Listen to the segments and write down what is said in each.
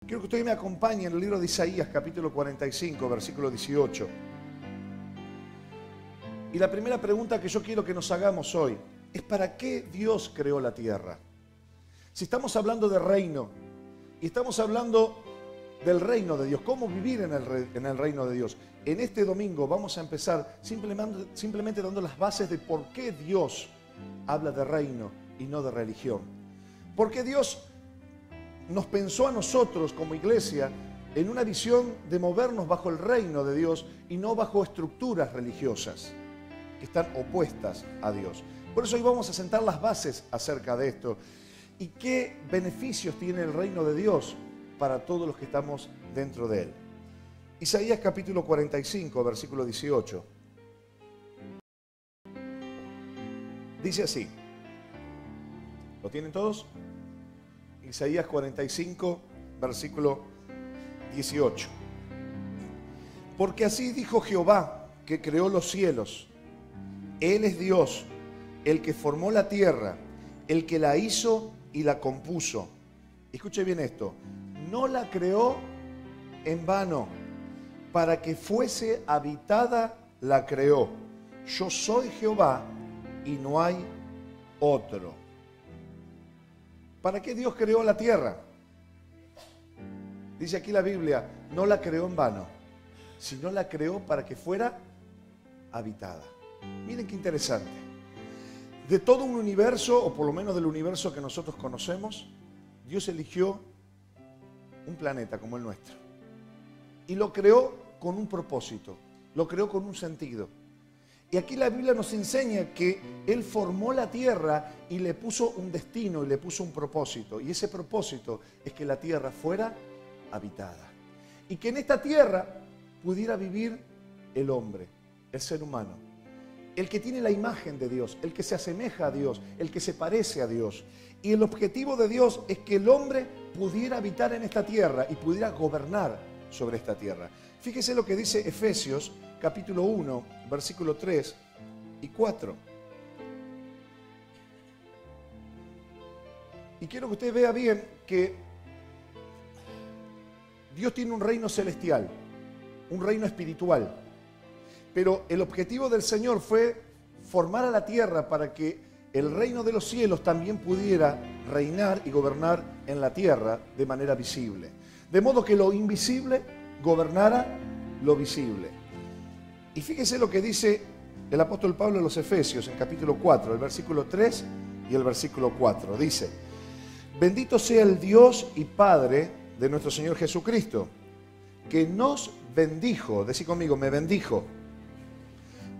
Quiero que usted me acompañe en el libro de Isaías, capítulo 45, versículo 18. Y la primera pregunta que yo quiero que nos hagamos hoy es: ¿para qué Dios creó la tierra? Si estamos hablando de reino y estamos hablando del reino de Dios, cómo vivir en el reino de Dios, en este domingo vamos a empezar simplemente dando las bases de por qué Dios habla de reino y no de religión. Porque Dios nos pensó a nosotros como iglesia en una visión de movernos bajo el reino de Dios y no bajo estructuras religiosas que están opuestas a Dios. Por eso hoy vamos a sentar las bases acerca de esto y qué beneficios tiene el reino de Dios para todos los que estamos dentro de él. Isaías capítulo 45, versículo 18. Dice así. ¿Lo tienen todos? Isaías 45, versículo 18. Porque así dijo Jehová, que creó los cielos. Él es Dios, el que formó la tierra, el que la hizo y la compuso. Escuche bien esto. No la creó en vano, para que fuese habitada la creó. Yo soy Jehová y no hay otro. ¿Para qué Dios creó la tierra? Dice aquí la Biblia, no la creó en vano, sino la creó para que fuera habitada. Miren qué interesante. De todo un universo, o por lo menos del universo que nosotros conocemos, Dios eligió un planeta como el nuestro. Y lo creó con un propósito, lo creó con un sentido. Y aquí la Biblia nos enseña que Él formó la tierra y le puso un destino y le puso un propósito. Y ese propósito es que la tierra fuera habitada. Y que en esta tierra pudiera vivir el hombre, el ser humano. El que tiene la imagen de Dios, el que se asemeja a Dios, el que se parece a Dios. Y el objetivo de Dios es que el hombre pudiera habitar en esta tierra y pudiera gobernar sobre esta tierra. Fíjese lo que dice Efesios capítulo 1, versículo 3 y 4. Y quiero que usted vea bien que Dios tiene un reino celestial, un reino espiritual. Pero el objetivo del Señor fue formar a la tierra para que el reino de los cielos también pudiera reinar y gobernar en la tierra de manera visible. De modo que lo invisible gobernara lo visible. Y fíjese lo que dice el apóstol Pablo en los Efesios, en capítulo 4, el versículo 3 y el versículo 4. Dice: bendito sea el Dios y Padre de nuestro Señor Jesucristo, que nos bendijo, decí conmigo, me bendijo,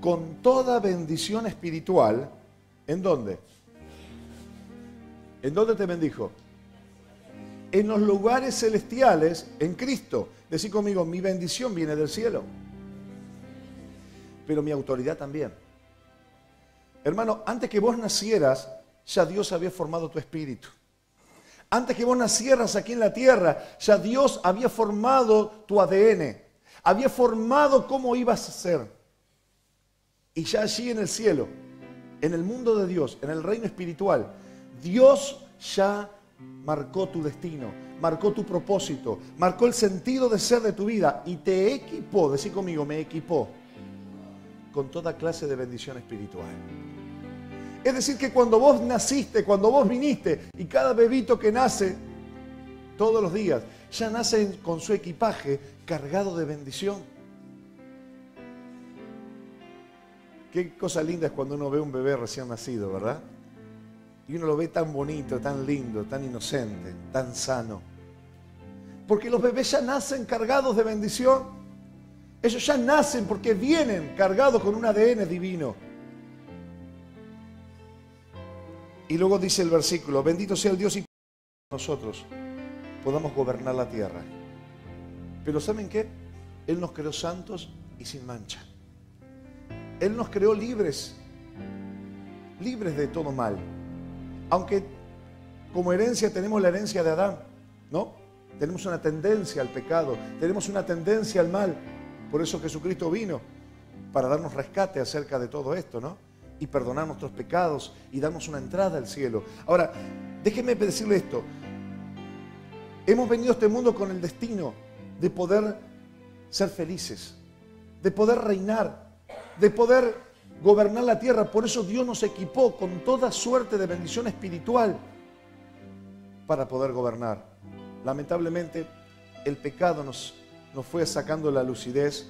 con toda bendición espiritual. ¿En dónde? ¿En dónde te bendijo? En los lugares celestiales, en Cristo. Decí conmigo, mi bendición viene del cielo, pero mi autoridad también. Hermano, antes que vos nacieras, ya Dios había formado tu espíritu. Antes que vos nacieras aquí en la tierra, ya Dios había formado tu ADN. Había formado cómo ibas a ser. Y ya allí en el cielo, en el mundo de Dios, en el reino espiritual, Dios ya marcó tu destino, marcó tu propósito, marcó el sentido de ser de tu vida y te equipó, decí conmigo, me equipó con toda clase de bendición espiritual. Es decir, que cuando vos naciste, cuando vos viniste, y cada bebito que nace todos los días, ya nace con su equipaje cargado de bendición. Qué cosa linda es cuando uno ve un bebé recién nacido, ¿verdad? Y uno lo ve tan bonito, tan lindo, tan inocente, tan sano. Porque los bebés ya nacen cargados de bendición. Ellos ya nacen porque vienen cargados con un ADN divino. Y luego dice el versículo: bendito sea el Dios y nosotros podamos gobernar la tierra. Pero ¿saben qué? Él nos creó santos y sin mancha. Él nos creó libres, libres de todo mal. Aunque como herencia tenemos la herencia de Adán, ¿no? Tenemos una tendencia al pecado, tenemos una tendencia al mal. Por eso Jesucristo vino, para darnos rescate acerca de todo esto, ¿no? Y perdonar nuestros pecados y darnos una entrada al cielo. Ahora, déjeme decirle esto. Hemos venido a este mundo con el destino de poder ser felices, de poder reinar, de poder gobernar la tierra. Por eso Dios nos equipó con toda suerte de bendición espiritual para poder gobernar. Lamentablemente, el pecado nos fue sacando la lucidez,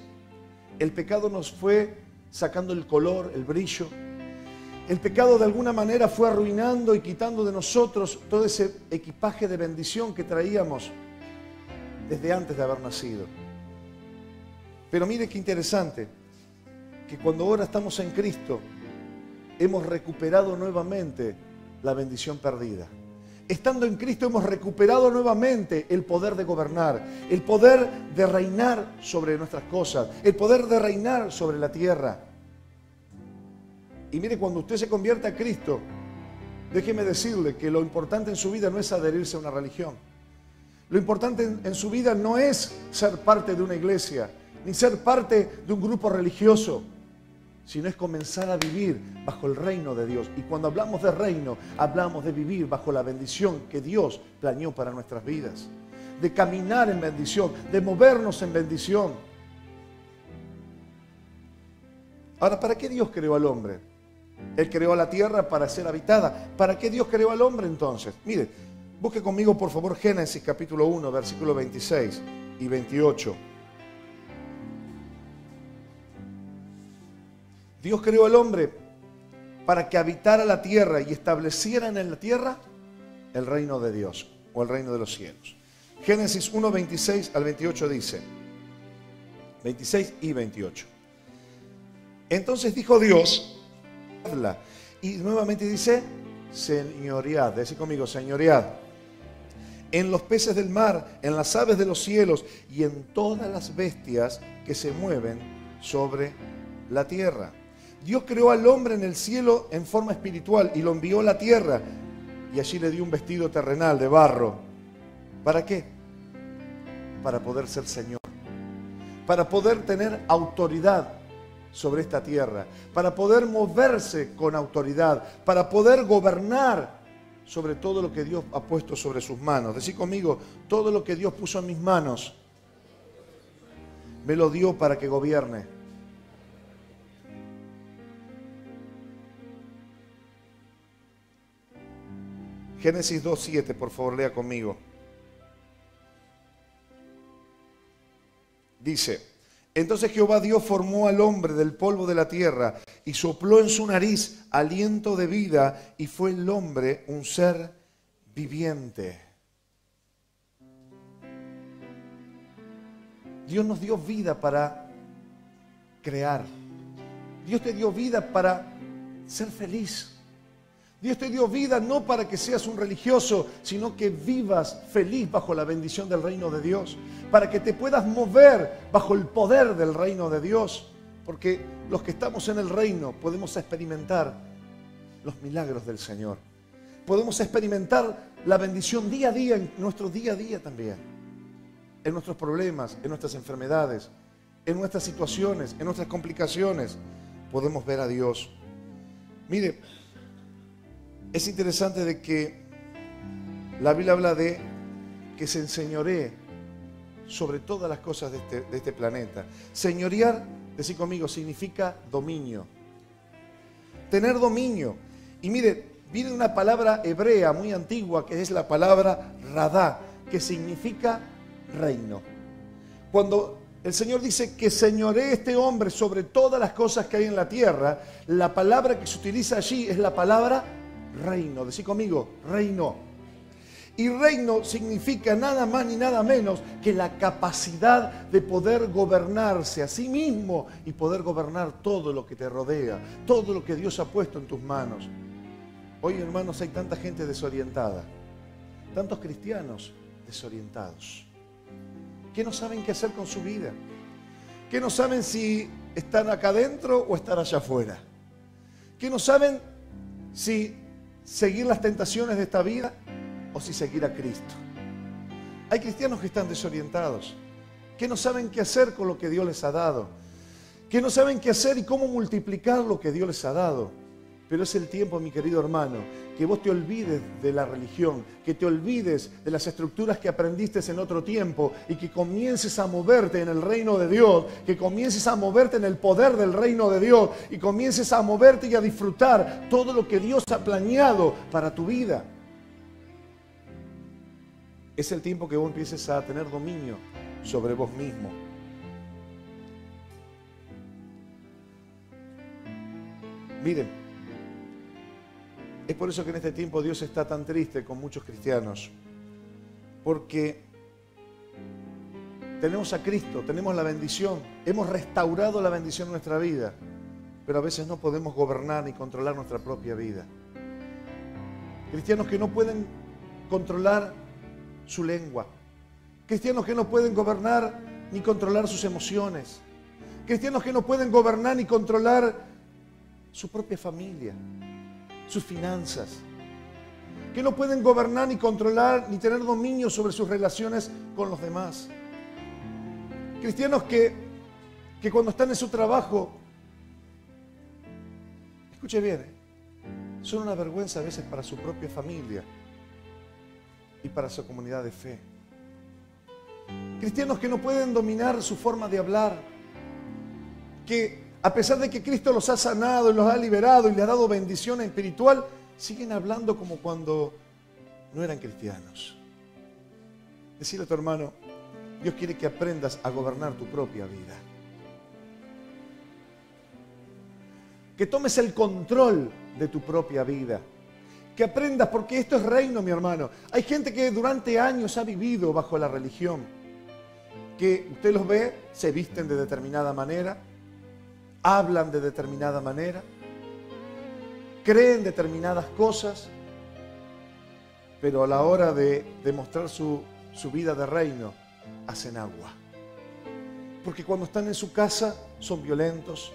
el pecado nos fue sacando el color, el brillo. El pecado de alguna manera fue arruinando y quitando de nosotros todo ese equipaje de bendición que traíamos desde antes de haber nacido. Pero mire qué interesante, que cuando ahora estamos en Cristo, hemos recuperado nuevamente la bendición perdida. Estando en Cristo hemos recuperado nuevamente el poder de gobernar, el poder de reinar sobre nuestras cosas, el poder de reinar sobre la tierra. Y mire, cuando usted se convierte a Cristo, déjeme decirle que lo importante en su vida no es adherirse a una religión. Lo importante en su vida no es ser parte de una iglesia, ni ser parte de un grupo religioso, sino es comenzar a vivir bajo el reino de Dios. Y cuando hablamos de reino, hablamos de vivir bajo la bendición que Dios planeó para nuestras vidas, de caminar en bendición, de movernos en bendición. Ahora, ¿para qué Dios creó al hombre? Él creó a la tierra para ser habitada. ¿Para qué Dios creó al hombre entonces? Mire, busque conmigo por favor Génesis capítulo 1, versículos 26 y 28. Dios creó al hombre para que habitara la tierra y establecieran en la tierra el reino de Dios o el reino de los cielos. Génesis 1, 26 al 28 dice, 26 y 28. Entonces dijo Dios, y nuevamente dice, señoread, decí conmigo, señoread, en los peces del mar, en las aves de los cielos y en todas las bestias que se mueven sobre la tierra. Dios creó al hombre en el cielo en forma espiritual y lo envió a la tierra y allí le dio un vestido terrenal de barro. ¿Para qué? Para poder ser Señor, para poder tener autoridad sobre esta tierra, para poder moverse con autoridad, para poder gobernar sobre todo lo que Dios ha puesto sobre sus manos. Decí conmigo, todo lo que Dios puso en mis manos, me lo dio para que gobierne. Génesis 2:7, por favor, lea conmigo. Dice, entonces Jehová Dios formó al hombre del polvo de la tierra y sopló en su nariz aliento de vida y fue el hombre un ser viviente. Dios nos dio vida para crear. Dios te dio vida para ser feliz. Dios te dio vida no para que seas un religioso, sino que vivas feliz bajo la bendición del reino de Dios, para que te puedas mover bajo el poder del reino de Dios, porque los que estamos en el reino podemos experimentar los milagros del Señor. Podemos experimentar la bendición día a día, en nuestro día a día también, en nuestros problemas, en nuestras enfermedades, en nuestras situaciones, en nuestras complicaciones. Podemos ver a Dios. Mire, es interesante de que la Biblia habla de que se enseñoree sobre todas las cosas de este planeta. Señorear, decí conmigo, significa dominio. Tener dominio. Y mire, viene una palabra hebrea muy antigua que es la palabra radá, que significa reino. Cuando el Señor dice que señoree este hombre sobre todas las cosas que hay en la tierra, la palabra que se utiliza allí es la palabra reino. Decí conmigo, reino. Y reino significa nada más ni nada menos que la capacidad de poder gobernarse a sí mismo y poder gobernar todo lo que te rodea, todo lo que Dios ha puesto en tus manos. Hoy, hermanos, hay tanta gente desorientada, tantos cristianos desorientados, que no saben qué hacer con su vida, que no saben si están acá adentro o estar allá afuera, que no saben si seguir las tentaciones de esta vida o si seguir a Cristo. Hay cristianos que están desorientados, que no saben qué hacer con lo que Dios les ha dado, que no saben qué hacer y cómo multiplicar lo que Dios les ha dado. Pero es el tiempo, mi querido hermano, que vos te olvides de la religión, que te olvides de las estructuras que aprendiste en otro tiempo y que comiences a moverte en el reino de Dios, que comiences a moverte en el poder del reino de Dios y comiences a moverte y a disfrutar todo lo que Dios ha planeado para tu vida. Es el tiempo que vos empieces a tener dominio sobre vos mismo. Miren, es por eso que en este tiempo Dios está tan triste con muchos cristianos. Porque tenemos a Cristo, tenemos la bendición, hemos restaurado la bendición en nuestra vida, pero a veces no podemos gobernar ni controlar nuestra propia vida. Cristianos que no pueden controlar su lengua. Cristianos que no pueden gobernar ni controlar sus emociones. Cristianos que no pueden gobernar ni controlar su propia familia, sus finanzas, que no pueden gobernar ni controlar ni tener dominio sobre sus relaciones con los demás. Cristianos que cuando están en su trabajo, escuche bien, son una vergüenza a veces para su propia familia y para su comunidad de fe. Cristianos que no pueden dominar su forma de hablar, que a pesar de que Cristo los ha sanado y los ha liberado y les ha dado bendición espiritual, siguen hablando como cuando no eran cristianos. Decirle a tu hermano, Dios quiere que aprendas a gobernar tu propia vida. Que tomes el control de tu propia vida. Que aprendas, porque esto es reino, mi hermano. Hay gente que durante años ha vivido bajo la religión. Que usted los ve, se visten de determinada manera, hablan de determinada manera, creen determinadas cosas, pero a la hora de demostrar su vida de reino, hacen agua. Porque cuando están en su casa son violentos,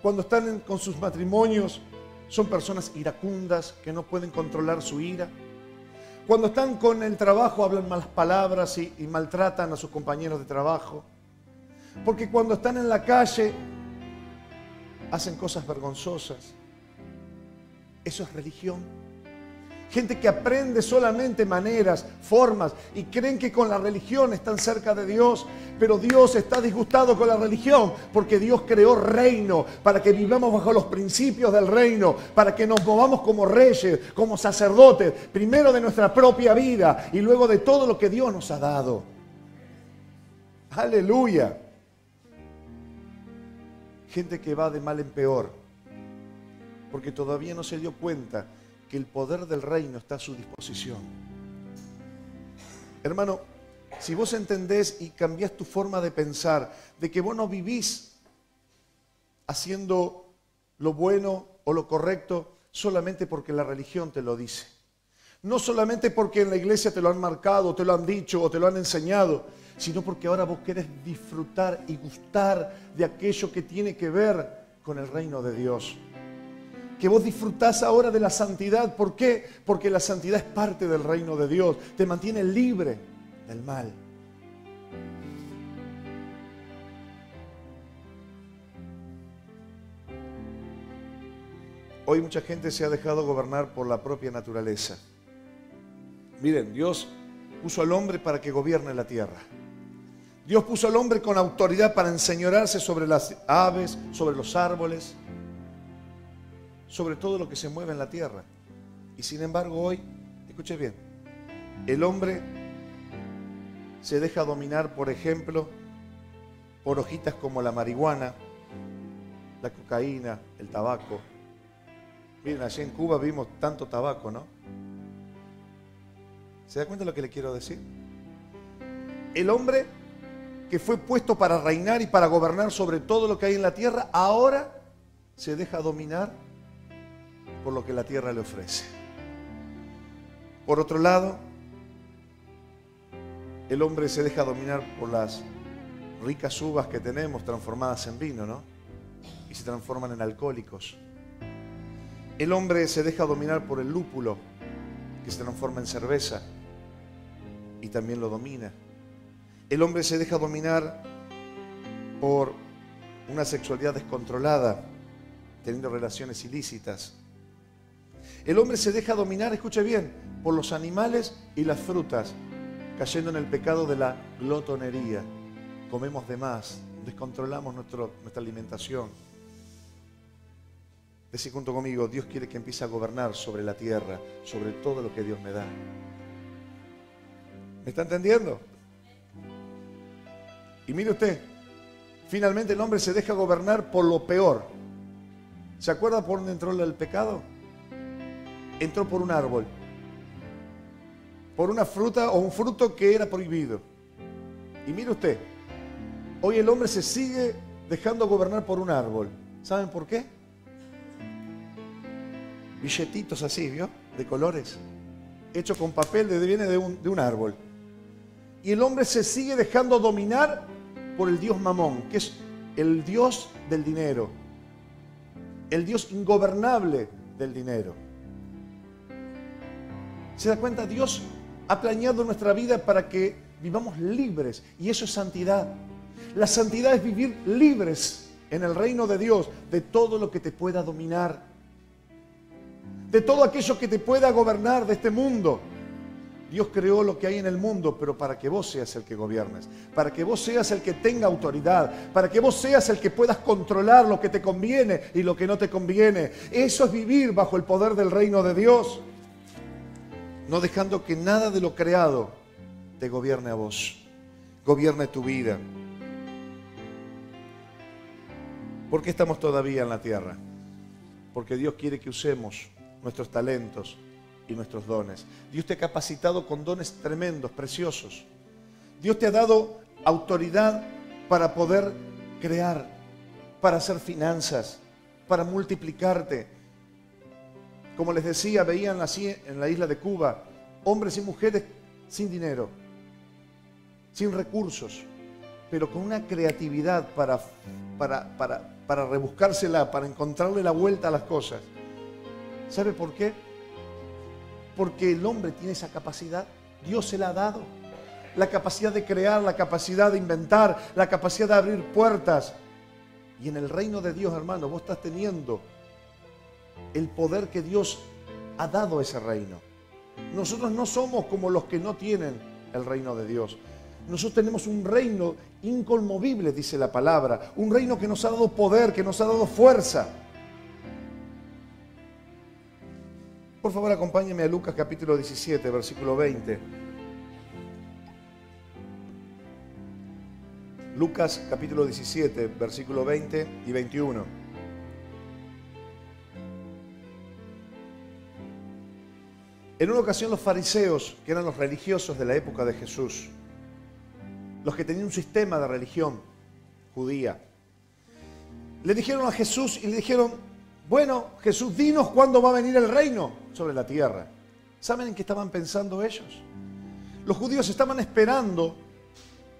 cuando están con sus matrimonios son personas iracundas que no pueden controlar su ira, cuando están con el trabajo hablan malas palabras y maltratan a sus compañeros de trabajo, porque cuando están en la calle hacen cosas vergonzosas. Eso es religión. Gente que aprende solamente maneras, formas, y creen que con la religión están cerca de Dios, pero Dios está disgustado con la religión, porque Dios creó reino, para que vivamos bajo los principios del reino, para que nos movamos como reyes, como sacerdotes, primero de nuestra propia vida, y luego de todo lo que Dios nos ha dado. Aleluya. Gente que va de mal en peor, porque todavía no se dio cuenta que el poder del reino está a su disposición. Hermano, si vos entendés y cambiás tu forma de pensar, de que vos no vivís haciendo lo bueno o lo correcto solamente porque la religión te lo dice, no solamente porque en la iglesia te lo han marcado, te lo han dicho o te lo han enseñado, sino porque ahora vos querés disfrutar y gustar de aquello que tiene que ver con el reino de Dios. Que vos disfrutás ahora de la santidad. ¿Por qué? Porque la santidad es parte del reino de Dios. Te mantiene libre del mal. Hoy mucha gente se ha dejado gobernar por la propia naturaleza. Miren, Dios puso al hombre para que gobierne la tierra. Dios puso al hombre con autoridad para enseñorearse sobre las aves, sobre los árboles, sobre todo lo que se mueve en la tierra. Y sin embargo hoy, escuche bien, el hombre se deja dominar, por ejemplo, por hojitas como la marihuana, la cocaína, el tabaco. Miren, allí en Cuba vimos tanto tabaco, ¿no? ¿Se da cuenta de lo que le quiero decir? El hombre que fue puesto para reinar y para gobernar sobre todo lo que hay en la tierra, ahora se deja dominar por lo que la tierra le ofrece. Por otro lado, el hombre se deja dominar por las ricas uvas que tenemos transformadas en vino, ¿no? Y se transforman en alcohólicos. El hombre se deja dominar por el lúpulo, que se transforma en cerveza y también lo domina. El hombre se deja dominar por una sexualidad descontrolada, teniendo relaciones ilícitas. El hombre se deja dominar, escuche bien, por los animales y las frutas, cayendo en el pecado de la glotonería. Comemos de más, descontrolamos nuestra alimentación. Decí junto conmigo, Dios quiere que empiece a gobernar sobre la tierra, sobre todo lo que Dios me da. ¿Me está entendiendo? Y mire usted, finalmente el hombre se deja gobernar por lo peor. ¿Se acuerda por dónde entró el pecado? Entró por un árbol, por una fruta o un fruto que era prohibido. Y mire usted, hoy el hombre se sigue dejando gobernar por un árbol. ¿Saben por qué? Billetitos así, ¿vio? De colores, hecho con papel, viene de un árbol. Y el hombre se sigue dejando dominar por el dios Mamón, que es el dios del dinero, el dios ingobernable del dinero. ¿Se da cuenta? Dios ha planeado nuestra vida para que vivamos libres, y eso es santidad. La santidad es vivir libres en el reino de Dios de todo lo que te pueda dominar, de todo aquello que te pueda gobernar de este mundo. Dios creó lo que hay en el mundo, pero para que vos seas el que gobiernes, para que vos seas el que tenga autoridad, para que vos seas el que puedas controlar lo que te conviene y lo que no te conviene. Eso es vivir bajo el poder del reino de Dios, no dejando que nada de lo creado te gobierne a vos, gobierne tu vida. ¿Por qué estamos todavía en la tierra? Porque Dios quiere que usemos nuestros talentos y nuestros dones. Dios te ha capacitado con dones tremendos, preciosos. Dios te ha dado autoridad para poder crear, para hacer finanzas, para multiplicarte. Como les decía, veían así en la isla de Cuba, hombres y mujeres sin dinero, sin recursos, pero con una creatividad para rebuscársela, para encontrarle la vuelta a las cosas. ¿Sabe por qué? Porque el hombre tiene esa capacidad, Dios se la ha dado. La capacidad de crear, la capacidad de inventar, la capacidad de abrir puertas. Y en el reino de Dios, hermano, vos estás teniendo el poder que Dios ha dado a ese reino. Nosotros no somos como los que no tienen el reino de Dios. Nosotros tenemos un reino inconmovible, dice la palabra. Un reino que nos ha dado poder, que nos ha dado fuerza. Por favor, acompáñenme a Lucas capítulo 17, versículo 20. Lucas capítulo 17, versículo 20 y 21. En una ocasión los fariseos, que eran los religiosos de la época de Jesús, los que tenían un sistema de religión judía, le dijeron a Jesús y le dijeron: bueno, Jesús, dinos cuándo va a venir el reino sobre la tierra. ¿Saben en qué estaban pensando ellos? Los judíos estaban esperando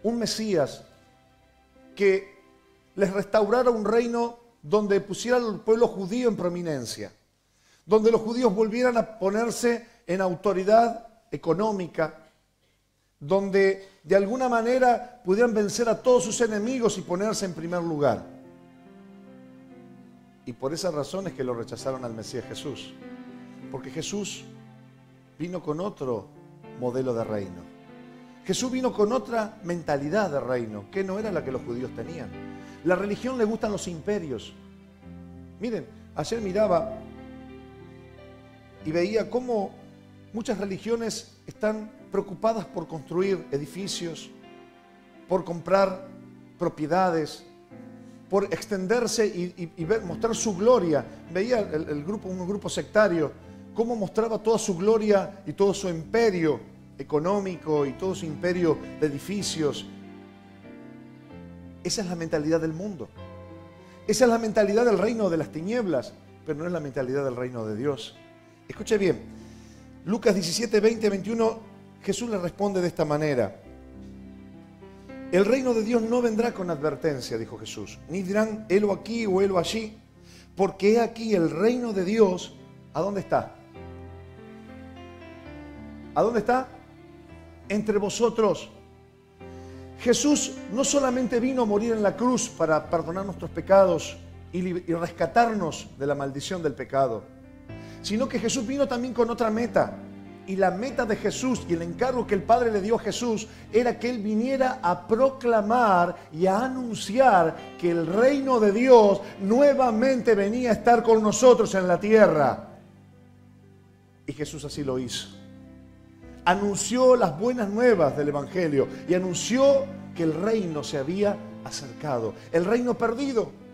un Mesías que les restaurara un reino donde pusiera al pueblo judío en prominencia, donde los judíos volvieran a ponerse en autoridad económica, donde de alguna manera pudieran vencer a todos sus enemigos y ponerse en primer lugar. Y por esas razones que lo rechazaron al Mesías Jesús. Porque Jesús vino con otro modelo de reino. Jesús vino con otra mentalidad de reino, que no era la que los judíos tenían. La religión le gustan los imperios. Miren, ayer miraba y veía cómo muchas religiones están preocupadas por construir edificios, por comprar propiedades, por extenderse y mostrar su gloria. Veía un grupo sectario, cómo mostraba toda su gloria y todo su imperio económico y todo su imperio de edificios. Esa es la mentalidad del mundo. Esa es la mentalidad del reino de las tinieblas, pero no es la mentalidad del reino de Dios. Escuche bien, Lucas 17, 20, 21, Jesús le responde de esta manera: el reino de Dios no vendrá con advertencia, dijo Jesús, ni dirán helo aquí o helo allí, porque he aquí el reino de Dios. ¿A dónde está? ¿A dónde está? Entre vosotros. Jesús no solamente vino a morir en la cruz para perdonar nuestros pecados y rescatarnos de la maldición del pecado, sino que Jesús vino también con otra meta. Y la meta de Jesús y el encargo que el Padre le dio a Jesús era que Él viniera a proclamar y a anunciar que el reino de Dios nuevamente venía a estar con nosotros en la tierra. Y Jesús así lo hizo. Anunció las buenas nuevas del Evangelio y anunció que el reino se había acercado. El reino perdido.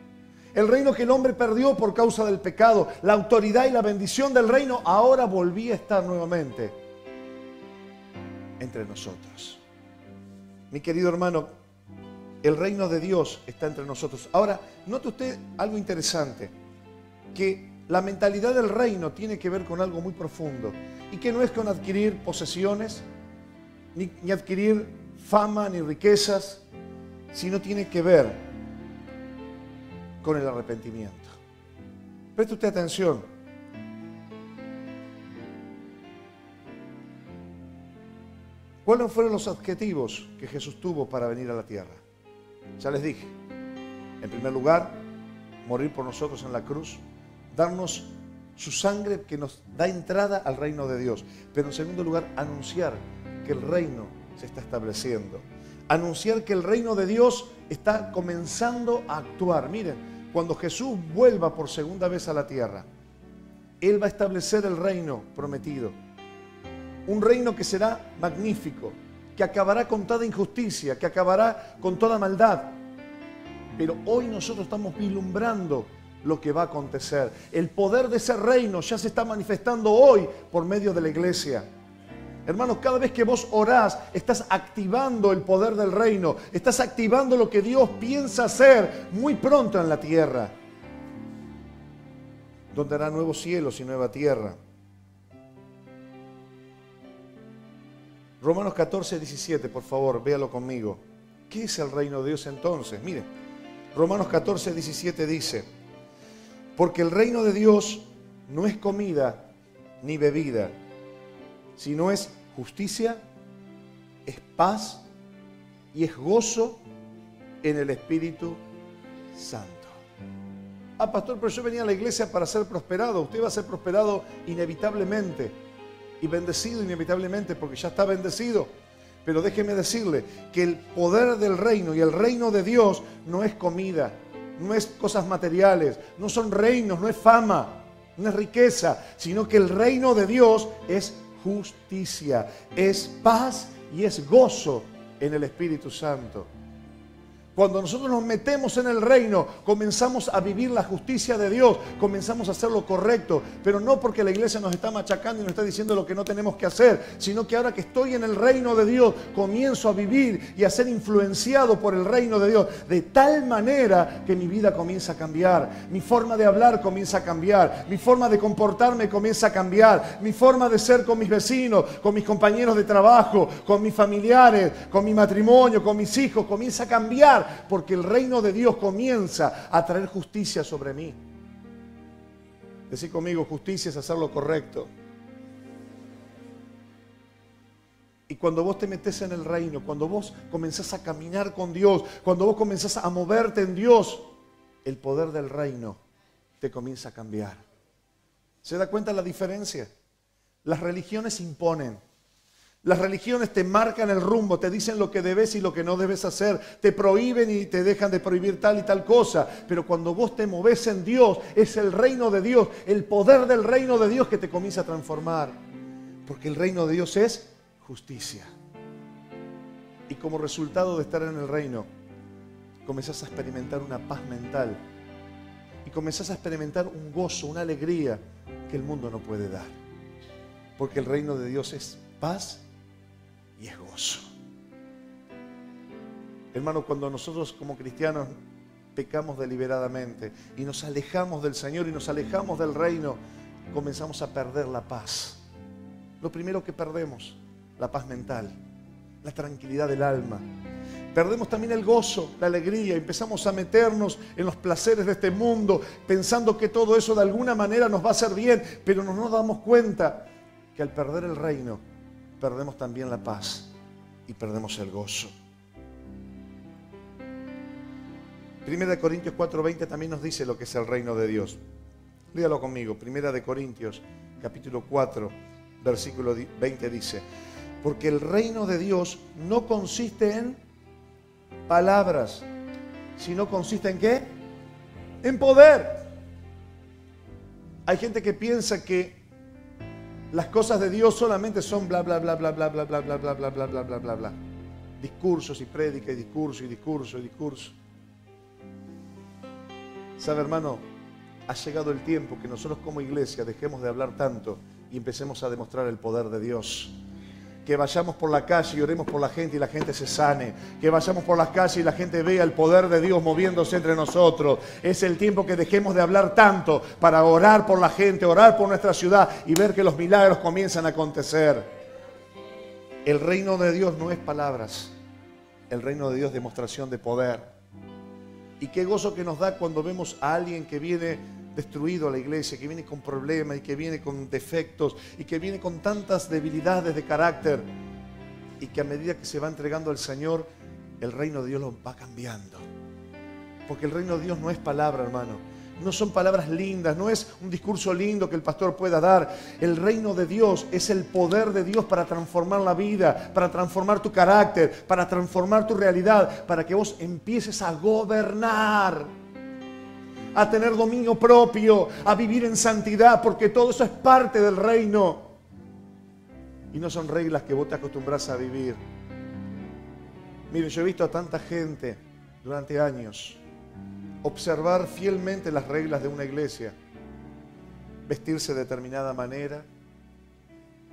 El reino que el hombre perdió por causa del pecado, la autoridad y la bendición del reino ahora volvía a estar nuevamente entre nosotros. Mi querido hermano, el reino de Dios está entre nosotros. Ahora, note usted algo interesante, que la mentalidad del reino tiene que ver con algo muy profundo y que no es con adquirir posesiones, ni adquirir fama, ni riquezas, sino tiene que ver con el arrepentimiento. Preste usted atención. ¿Cuáles fueron los objetivos que Jesús tuvo para venir a la tierra? Ya les dije. En primer lugar, morir por nosotros en la cruz, darnos su sangre que nos da entrada al reino de Dios. Pero en segundo lugar, anunciar que el reino se está estableciendo. Anunciar que el reino de Dios está comenzando a actuar. Miren, cuando Jesús vuelva por segunda vez a la tierra, Él va a establecer el reino prometido. Un reino que será magnífico, que acabará con toda injusticia, que acabará con toda maldad. Pero hoy nosotros estamos vislumbrando lo que va a acontecer. El poder de ese reino ya se está manifestando hoy por medio de la iglesia. Hermanos, cada vez que vos orás, estás activando el poder del reino. Estás activando lo que Dios piensa hacer muy pronto en la tierra. Donde hará nuevos cielos y nueva tierra. Romanos 14, 17, por favor, véalo conmigo. ¿Qué es el reino de Dios entonces? Mire, Romanos 14, 17 dice: porque el reino de Dios no es comida ni bebida, sino es justicia, es paz y es gozo en el Espíritu Santo. Ah, pastor, pero yo venía a la iglesia para ser prosperado. Usted va a ser prosperado inevitablemente y bendecido inevitablemente porque ya está bendecido. Pero déjeme decirle que el poder del reino y el reino de Dios no es comida, no es cosas materiales, no son reinos, no es fama, no es riqueza, sino que el reino de Dios es justicia, es paz y es gozo en el Espíritu Santo. Cuando nosotros nos metemos en el reino, comenzamos a vivir la justicia de Dios, comenzamos a hacer lo correcto, pero no porque la iglesia nos está machacando y nos está diciendo lo que no tenemos que hacer, sino que ahora que estoy en el reino de Dios, comienzo a vivir y a ser influenciado por el reino de Dios, de tal manera que mi vida comienza a cambiar, mi forma de hablar comienza a cambiar, mi forma de comportarme comienza a cambiar, mi forma de ser con mis vecinos, con mis compañeros de trabajo, con mis familiares, con mi matrimonio, con mis hijos, comienza a cambiar. Porque el reino de Dios comienza a traer justicia sobre mí. Decí conmigo, justicia es hacer lo correcto. Y cuando vos te metés en el reino, cuando vos comenzás a caminar con Dios, cuando vos comenzás a moverte en Dios, el poder del reino te comienza a cambiar. ¿Se da cuenta la diferencia? Las religiones imponen. Las religiones te marcan el rumbo, te dicen lo que debes y lo que no debes hacer, te prohíben y te dejan de prohibir tal y tal cosa. Pero cuando vos te movés en Dios, es el reino de Dios, el poder del reino de Dios que te comienza a transformar. Porque el reino de Dios es justicia. Y como resultado de estar en el reino, comenzás a experimentar una paz mental. Y comenzás a experimentar un gozo, una alegría que el mundo no puede dar. Porque el reino de Dios es paz y es gozo. Hermano, cuando nosotros como cristianos pecamos deliberadamente y nos alejamos del Señor y nos alejamos del reino, comenzamos a perder la paz. Lo primero que perdemos, la paz mental, la tranquilidad del alma. Perdemos también el gozo, la alegría, empezamos a meternos en los placeres de este mundo, pensando que todo eso de alguna manera nos va a hacer bien, pero no nos damos cuenta que al perder el reino, perdemos también la paz y perdemos el gozo. 1 Corintios 4:20 también nos dice lo que es el reino de Dios. Léalo conmigo. Primera de Corintios, capítulo 4, versículo 20 dice: porque el reino de Dios no consiste en palabras, sino consiste ¿en qué? En poder. Hay gente que piensa que las cosas de Dios solamente son bla, bla, bla, bla, bla, bla, bla, bla, bla, bla, bla, bla, bla, bla, bla. Discursos y prédica y discurso y discurso y discurso. ¿Sabe, hermano? Ha llegado el tiempo que nosotros como iglesia dejemos de hablar tanto y empecemos a demostrar el poder de Dios. Que vayamos por la calle y oremos por la gente y la gente se sane. Que vayamos por las calles y la gente vea el poder de Dios moviéndose entre nosotros. Es el tiempo que dejemos de hablar tanto para orar por la gente, orar por nuestra ciudad y ver que los milagros comienzan a acontecer. El reino de Dios no es palabras. El reino de Dios es demostración de poder. Y qué gozo que nos da cuando vemos a alguien que viene destruido a la iglesia, que viene con problemas y que viene con defectos y que viene con tantas debilidades de carácter, y que a medida que se va entregando al Señor, el reino de Dios lo va cambiando. Porque el reino de Dios no es palabra, hermano. No son palabras lindas, no es un discurso lindo que el pastor pueda dar. El reino de Dios es el poder de Dios para transformar la vida, para transformar tu carácter, para transformar tu realidad, para que vos empieces a gobernar, a tener dominio propio, a vivir en santidad, porque todo eso es parte del reino. Y no son reglas que vos te acostumbras a vivir. Miren, yo he visto a tanta gente durante años observar fielmente las reglas de una iglesia, vestirse de determinada manera,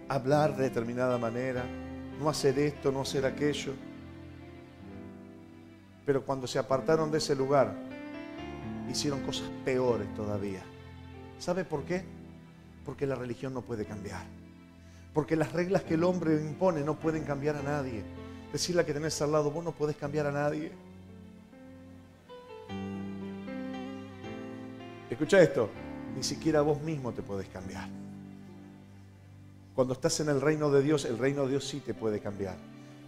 hablar de determinada manera, no hacer esto, no hacer aquello. Pero cuando se apartaron de ese lugar, hicieron cosas peores todavía. ¿Sabe por qué? Porque la religión no puede cambiar. Porque las reglas que el hombre impone no pueden cambiar a nadie. Decirle a que tenés al lado: vos no podés cambiar a nadie. Escucha esto: ni siquiera vos mismo te podés cambiar. Cuando estás en el reino de Dios, el reino de Dios sí te puede cambiar.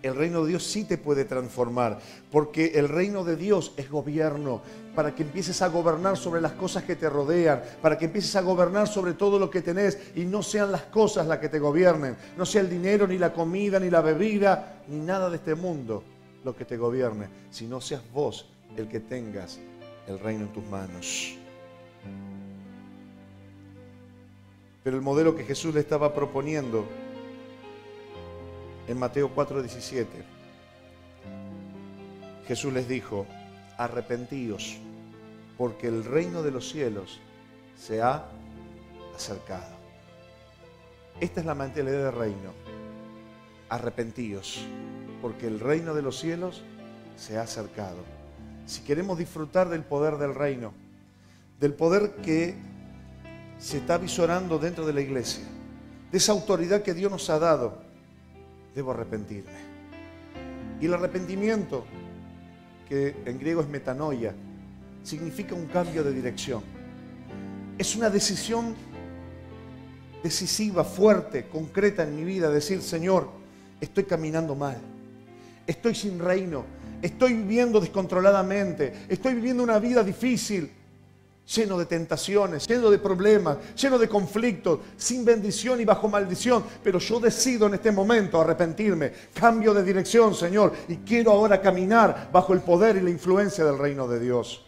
El reino de Dios sí te puede transformar, porque el reino de Dios es gobierno, para que empieces a gobernar sobre las cosas que te rodean, para que empieces a gobernar sobre todo lo que tenés y no sean las cosas las que te gobiernen, no sea el dinero, ni la comida, ni la bebida, ni nada de este mundo lo que te gobierne, sino seas vos el que tengas el reino en tus manos. Pero el modelo que Jesús le estaba proponiendo en Mateo 4:17, Jesús les dijo: arrepentíos, porque el reino de los cielos se ha acercado. Esta es la mentalidad del reino. Arrepentíos, porque el reino de los cielos se ha acercado. Si queremos disfrutar del poder del reino, del poder que se está visorando dentro de la iglesia, de esa autoridad que Dios nos ha dado, debo arrepentirme. Y el arrepentimiento, que en griego es metanoia, significa un cambio de dirección. Es una decisión decisiva, fuerte, concreta en mi vida. Decir: Señor, estoy caminando mal, estoy sin reino, estoy viviendo descontroladamente, estoy viviendo una vida difícil, lleno de tentaciones, lleno de problemas, lleno de conflictos, sin bendición y bajo maldición. Pero yo decido en este momento arrepentirme, cambio de dirección, Señor, y quiero ahora caminar bajo el poder y la influencia del reino de Dios.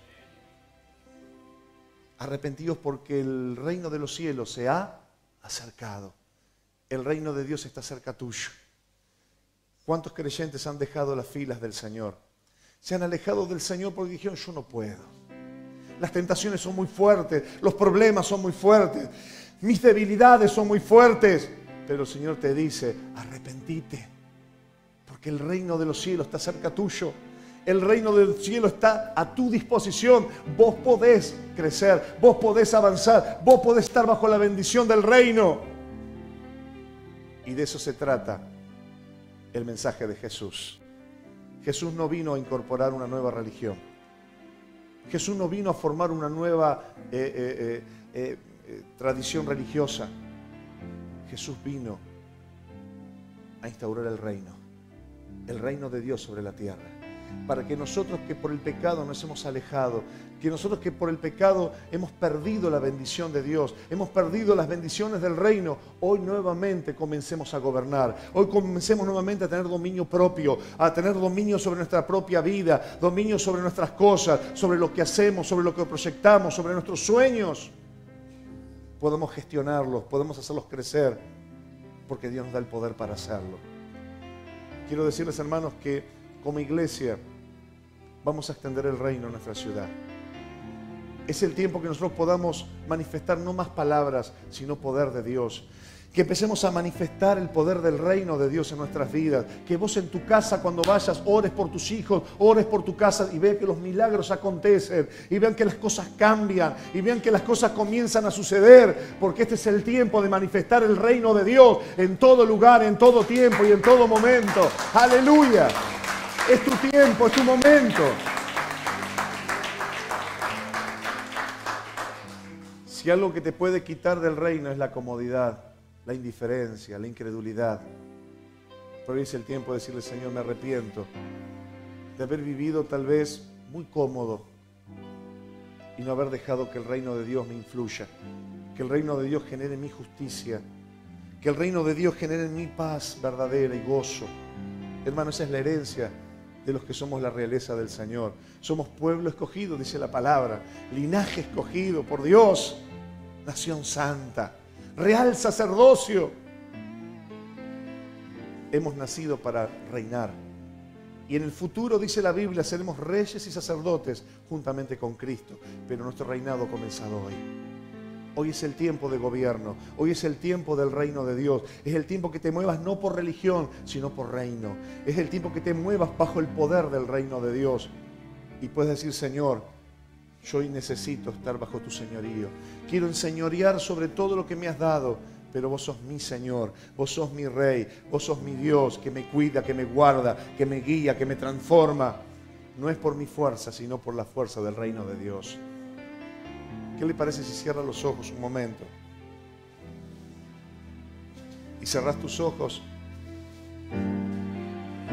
Arrepentidos porque el reino de los cielos se ha acercado. El reino de Dios está cerca tuyo. ¿Cuántos creyentes han dejado las filas del Señor? Se han alejado del Señor porque dijeron: yo no puedo. Las tentaciones son muy fuertes, los problemas son muy fuertes, mis debilidades son muy fuertes. Pero el Señor te dice: arrepentite, porque el reino de los cielos está cerca tuyo. El reino del cielo está a tu disposición. Vos podés crecer, vos podés avanzar, vos podés estar bajo la bendición del reino. Y de eso se trata el mensaje de Jesús. Jesús no vino a incorporar una nueva religión. Jesús no vino a formar una nueva tradición religiosa. Jesús vino a instaurar el reino de Dios sobre la tierra. para que nosotros que por el pecado nos hemos alejado, que nosotros que por el pecado hemos perdido la bendición de Dios, hemos perdido las bendiciones del reino, hoy nuevamente comencemos a gobernar, hoy comencemos nuevamente a tener dominio propio, a tener dominio sobre nuestra propia vida, dominio sobre nuestras cosas, sobre lo que hacemos, sobre lo que proyectamos, sobre nuestros sueños. Podemos gestionarlos, podemos hacerlos crecer, porque Dios nos da el poder para hacerlo. Quiero decirles, hermanos, que como iglesia vamos a extender el reino en nuestra ciudad. Es el tiempo que nosotros podamos manifestar no más palabras, sino poder de Dios. Que empecemos a manifestar el poder del reino de Dios en nuestras vidas. Que vos en tu casa, cuando vayas, ores por tus hijos, ores por tu casa y vean que los milagros acontecen. Y vean que las cosas cambian. Y vean que las cosas comienzan a suceder. Porque este es el tiempo de manifestar el reino de Dios en todo lugar, en todo tiempo y en todo momento. ¡Aleluya! Es tu tiempo, es tu momento. Si algo que te puede quitar del reino es la comodidad, la indiferencia, la incredulidad, pero hoy es el tiempo de decirle, Señor, me arrepiento de haber vivido tal vez muy cómodo y no haber dejado que el reino de Dios me influya, que el reino de Dios genere en mí justicia, que el reino de Dios genere en mí paz verdadera y gozo. Hermano, esa es la herencia de los que somos la realeza del Señor. Somos pueblo escogido, dice la palabra, linaje escogido por Dios, nación santa, real sacerdocio. Hemos nacido para reinar. Y en el futuro, dice la Biblia, seremos reyes y sacerdotes juntamente con Cristo. Pero nuestro reinado ha comenzado hoy. Hoy es el tiempo de gobierno. Hoy es el tiempo del reino de Dios. Es el tiempo que te muevas no por religión, sino por reino. Es el tiempo que te muevas bajo el poder del reino de Dios. Y puedes decir, Señor, yo hoy necesito estar bajo tu señorío. Quiero enseñorear sobre todo lo que me has dado. Pero vos sos mi Señor, vos sos mi Rey, vos sos mi Dios que me cuida, que me guarda, que me guía, que me transforma. No es por mi fuerza, sino por la fuerza del reino de Dios. ¿Qué le parece si cierras los ojos un momento? Y cerrás tus ojos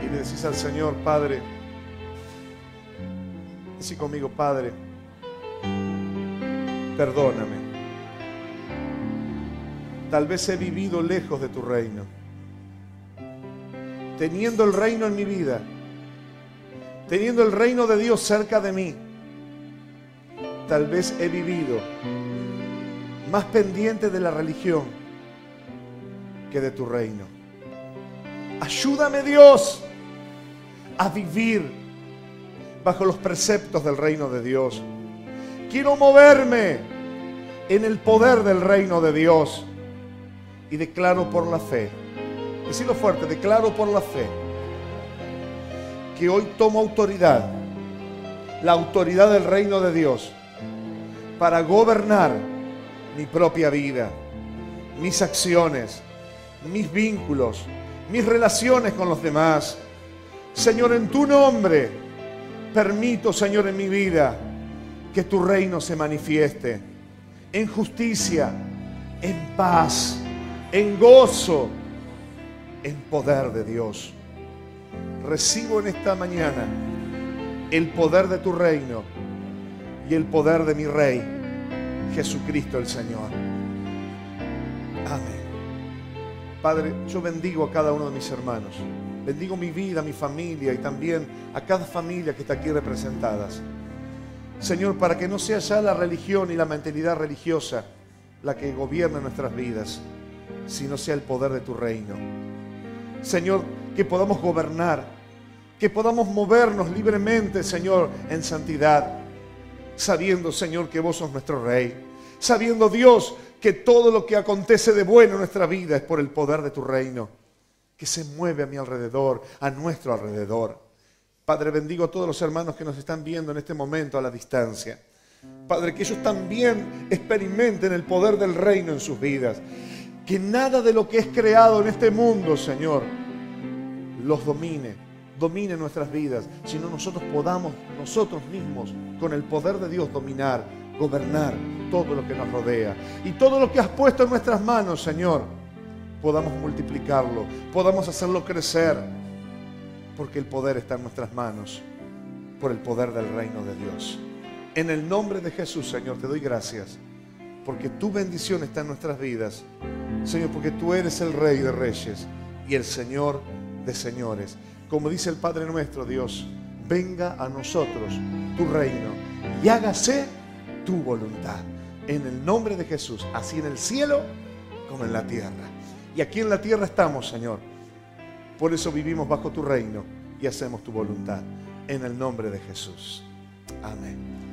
y le decís al Señor, Padre, decí conmigo, Padre, perdóname. Tal vez he vivido lejos de tu reino, teniendo el reino en mi vida, teniendo el reino de Dios cerca de mí. Tal vez he vivido más pendiente de la religión que de tu reino. Ayúdame, Dios, a vivir bajo los preceptos del reino de Dios. Quiero moverme en el poder del reino de Dios. Y declaro por la fe, decilo fuerte, declaro por la fe que hoy tomo autoridad, la autoridad del reino de Dios, para gobernar mi propia vida, mis acciones, mis vínculos, mis relaciones con los demás. Señor, en tu nombre, permito, Señor, en mi vida, que tu reino se manifieste en justicia, en paz, en gozo, en poder de Dios. Recibo en esta mañana el poder de tu reino y el poder de mi Rey, Jesucristo el Señor. Amén. Padre, yo bendigo a cada uno de mis hermanos. Bendigo mi vida, mi familia y también a cada familia que está aquí representadas. Señor, para que no sea ya la religión y la mentalidad religiosa la que gobierna nuestras vidas, sino sea el poder de tu reino. Señor, que podamos gobernar, que podamos movernos libremente, Señor, en santidad, sabiendo, Señor, que vos sos nuestro Rey, sabiendo, Dios, que todo lo que acontece de bueno en nuestra vida es por el poder de tu reino, que se mueve a mi alrededor, a nuestro alrededor. Padre, bendigo a todos los hermanos que nos están viendo en este momento a la distancia. Padre, que ellos también experimenten el poder del reino en sus vidas. Que nada de lo que es creado en este mundo, Señor, los domine nuestras vidas, sino nosotros podamos nosotros mismos, con el poder de Dios, dominar, gobernar todo lo que nos rodea. Y todo lo que has puesto en nuestras manos, Señor, podamos multiplicarlo, podamos hacerlo crecer, porque el poder está en nuestras manos. por el poder del reino de Dios. En el nombre de Jesús, Señor, te doy gracias, porque tu bendición está en nuestras vidas, Señor, porque tú eres el Rey de Reyes y el Señor de Señores. Como dice el Padre nuestro, Dios, venga a nosotros tu reino y hágase tu voluntad. En el nombre de Jesús, así en el cielo como en la tierra. Y aquí en la tierra estamos, Señor. Por eso vivimos bajo tu reino y hacemos tu voluntad. En el nombre de Jesús. Amén.